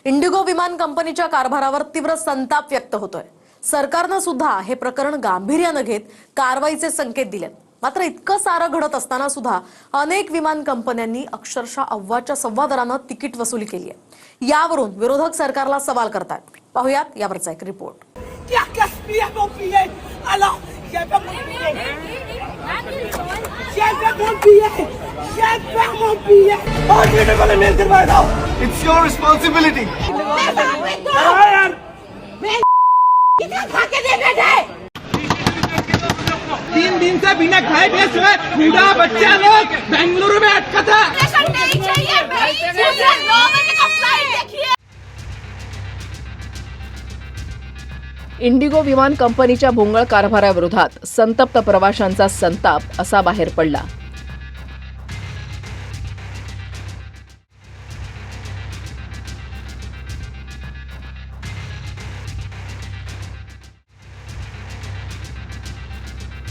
Indigo विमान कंपनीच्या कारभारावर तीव्र संताप व्यक्त होतोय। सरकारनं सुद्धा हे प्रकरण गांभीर्याने घेत कारवाईचे संकेत दिलेत। मात्र इतकं सारं घडत असताना सुद्धा अनेक विमान कंपन्यांनी अक्षरशः अव्वाच्या सव्वा दरानं तिकीट वसुली केली आहे। यावरून विरोधक सरकारला सवाल करतात। पाहुयात यावरचा एक रिपोर्ट। It's your responsibility. तीन दिन से बिना खाए बेच हुए बूढ़ा बच्चा लोग बेंगलुरु में अटका था। इंडिगो विमान कंपनीच्या भोंगळ कारभाराविरोधात संतप्त प्रवाशांचा संताप असा बाहेर पडला।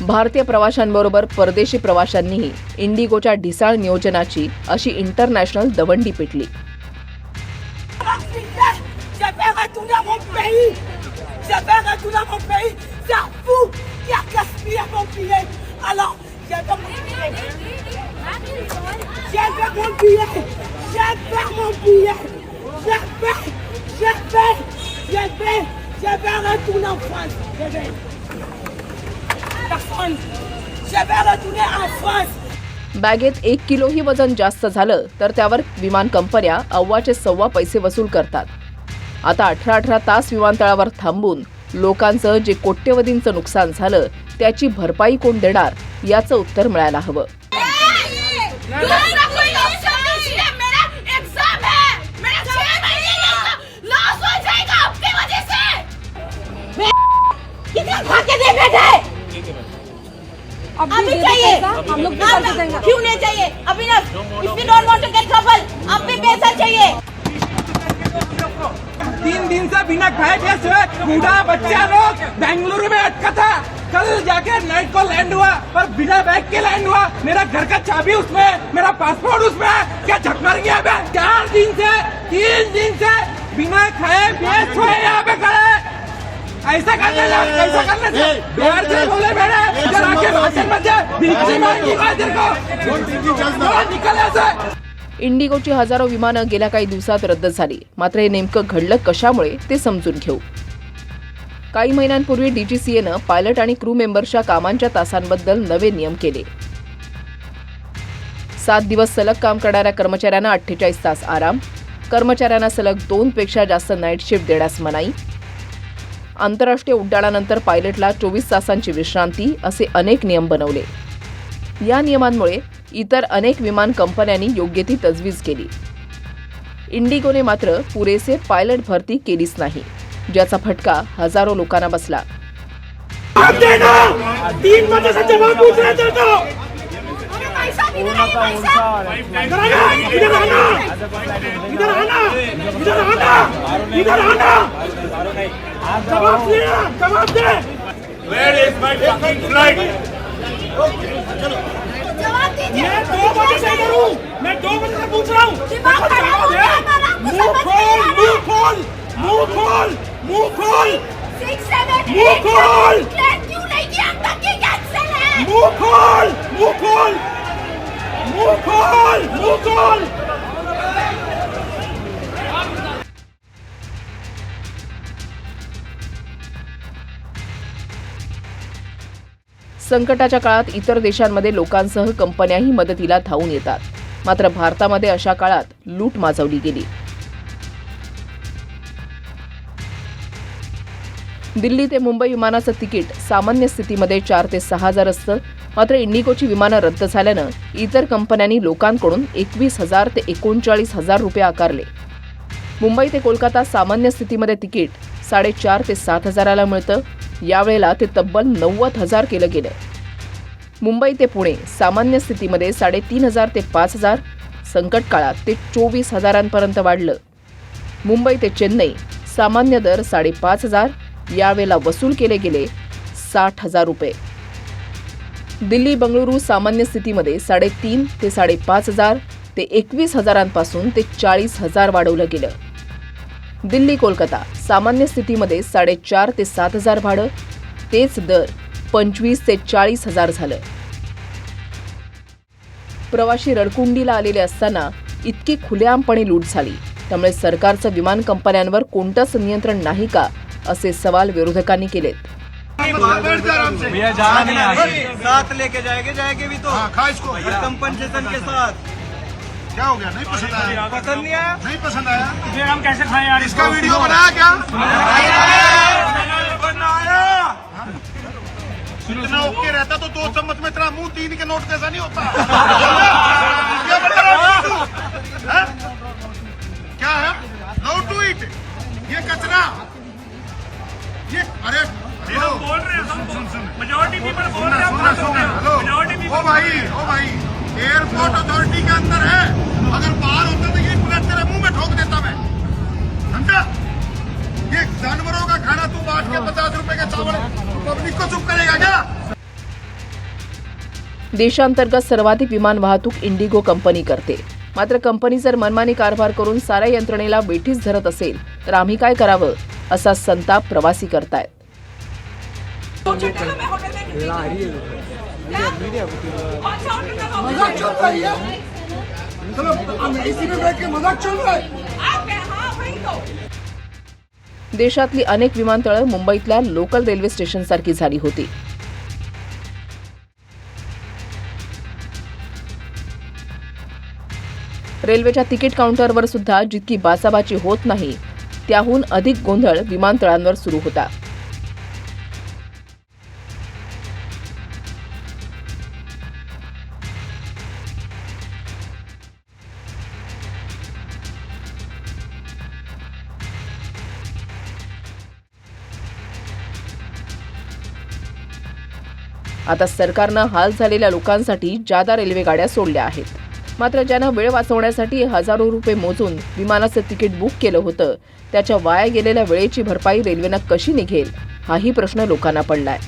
भारतीय प्रवाशांबरोबर परदेशी प्रवाशांनीही इंडिगोच्या ढिसाळ नियोजनाची अशी इंटरनॅशनल दवंडी पिटली। बॅगेत 1 किलोही वजन जास्त झालं तर त्यावर विमान कंपन्या अव्वाचे सव्वा पैसे वसूल करतात। आता 18 तास विमानतळावर थांबून लोकांचं जे कोट्यवधींचं नुकसान झालं त्याची भरपाई कोण देणार याचं उत्तर मिळायला हवं। अभी चाहिए हम लोग भी पैसा देंगे। क्यों नहीं चाहिए? अभी ना if you don't want to get trouble अब भी पैसा चाहिए। 3 दिन से बिना खाए बेच हुए बूढ़ा बच्चा लोग बेंगलुरु में अटका था। कल जाके नाइट को लैंड हुआ और बिना बैग के लैंड हुआ। मेरा घर का चाबी उसमें, मेरा पासपोर्ट उसमें। क्या झक मार गया? 3 दिन से बिना खाए बेच हुए यहाँ पे खड़े। ऐसा करने से बिहार से बोले मेरे इधर आके भाषण मत दे, भिक्षी मांगूंगा तेरे को, निकल ऐसे। इंडिगोची हजारो विमानं गेल्या काही दिवसात रद्द झाली। मात्र हे नेमकं घडलं कशामुळे ते समजून घेऊ। काही महिन्यांपूर्वी डीजीसीएनं पायलट आणि क्रू मेंबर्सच्या कामांच्या तासांबद्दल नवे नियम केले। 7 दिवस सलग काम करणाऱ्या कर्मचाऱ्यांना 48 तास आराम, कर्मचाऱ्यांना सलग 2 पेक्षा जास्त नाईट शिफ्ट देण्यास मनाई, आंतरराष्ट्रीय उड्डाणानंतर पायलटला 24 तासांची विश्रांती असे अनेक नियम बनवले। या नियमांमुळे इतर अनेक विमान कंपन्यांनी योग्य ती तजवीज केली। इंडिगोने मात्र पुरेसे पायलट भरती केलीच नाही, ज्याचा फटका हजारो लोकांना बसला। 3 बजे से जवाब पूछ रहे थे तो जवाब दे। Where is my fucking flight? मैं 2 बजे से इधर हूँ, मैं 2 बजे से पूछ रहा हूँ। मुंह खोल। 6, 7, 8 मुंह खोल। क्यों नहीं किया? अब तक ये कैंसिल है। मुंह खोल। संकटाच्या काळात इतर देशांमध्ये लोकांसह कंपन्याही मदतीला धावून येतात। मात्र भारतामध्ये अशा काळात लूट माजवली गेली। दिल्ली ते मुंबई विमानाचं तिकीट सामान्य स्थितीमध्ये 4 ते 6 हजार असतं। मात्र इंडिगोची विमानं रद्द झाल्यानं इतर कंपन्यांनी लोकांकडून 21,000 ते 39,000 रुपये आकारले। मुंबई ते कोलकाता सामान्य स्थितीमध्ये तिकीट 4.5 ते 7 हजाराला मिळतं। यावेळेला ते तब्बल 90,000 केलं गेलं। मुंबई ते पुणे सामान्य स्थितीमध्ये 3,500 ते 5,000, संकट काळात ते 24,000पर्यंत वाढलं। मुंबई ते चेन्नई सामान्य दर 5,500, यावेळेला वसूल केले गेले 60,000 रुपये। दिल्ली बंगळुरू सामान्य स्थितीमध्ये 3.5 ते 5,500 ते 21,000पासून ते 40,000 वाढवलं गेलं। दिल्ली कोलकाता सामान्य स्थितीमध्ये 4.5 ते 7,000 भाडं, तेच दर 25 ते 40,000 झालं. प्रवाशी रडकुंडीला आलेले असताना इतकी खुलेआमपणे लूट झाली, त्यामुळे सरकारचं विमान कंपन्यांवर कोणतंच नियंत्रण नाही का, असे सवाल विरोधकांनी केलेत. भैया जा नहीं आगे साथ लेके जाएंगे भी तो खा इसको कंपनसेशन के साथ. क्या हो गया नहीं पसंद आया पसंद नहीं आया. नहीं पसंद आया फिर हम कैसे खाएं यार. इसका वीडियो बनाया क्या बनाया. इतना ओके रहता तो 2 चम्मच में तेरा मुंह 3 के नोट जैसा नहीं होता. हैं? क्या है नो टू इट. ये कचरा ये अरे बोल रहे हैं हम सुन मेजॉरिटी पीपल बोल रहे हैं. हेलो ओ भाई एयरपोर्ट अथॉरिटी के अंदर है. अगर बाहर होता तो ये बुलेट तेरे मुंह में ठोक देता मैं. समझा. ये जानवरों का खाना तू बांट के 50 रुपए का चावल पब्लिक को चुप करेगा क्या. देशांतर्गत सर्वाधिक विमान वाहतूक इंडिगो कंपनी करते. मात्र कंपनी जर मनमानी कारभार करून साऱ्या यंत्रणेला वेठीस धरत असेल तर आम्ही काय करावं, असा संताप प्रवासी करतायत. देशातली अनेक विमानतळं मुंबईतल्या लोकल रेल्वे स्टेशनसारखी झाली होती. रेल्वेच्या तिकीट काउंटरवर सुद्धा जितकी बाचाबाची होत नाही, त्याहून अधिक गोंधळ विमानतळांवर सुरू होता. आता सरकारनं हाल झालेल्या लोकांसाठी जादा रेल्वे गाड्या सोडल्या आहेत. मात्र ज्यांना वेळ वाचवण्यासाठी हजारो रुपये मोजून विमानाचं तिकीट बुक केलं होतं, त्याच्या वाया गेलेल्या वेळेची भरपाई रेल्वेनं कशी निघेल, हाही प्रश्न लोकांना पडलाय.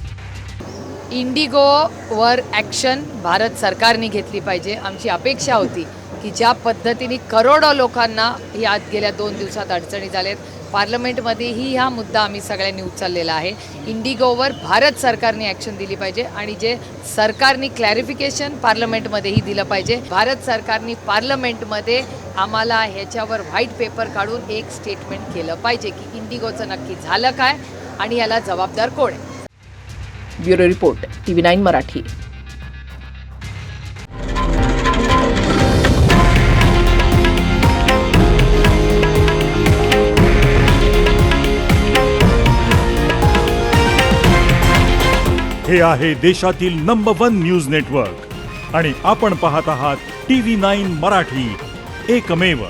इंडिगोवर ॲक्शन भारत सरकारने घेतली पाहिजे. आमची अपेक्षा होती की ज्या पद्धतीने करोडो लोकांना यात गेल्या 2 दिवसात अडचणी झाल्यात, पार्लमेंटमध्येही हा मुद्दा आम्ही सगळ्यांनी उचललेला आहे. इंडिगोवर भारत सरकारने ॲक्शन दिली पाहिजे आणि जे सरकारने क्लॅरिफिकेशन पार्लमेंटमध्येही दिलं पाहिजे. भारत सरकारने पार्लमेंटमध्ये आम्हाला ह्याच्यावर व्हाईट पेपर काढून एक स्टेटमेंट केलं पाहिजे की इंडिगोचं नक्की झालं काय आणि याला जबाबदार कोण आहे. Bureau report, TV9 Marathi. हे आहे देशातील नंबर 1 न्यूज नेटवर्क आणि आपण पाहत आहात TV9 मराठी, एकमेव.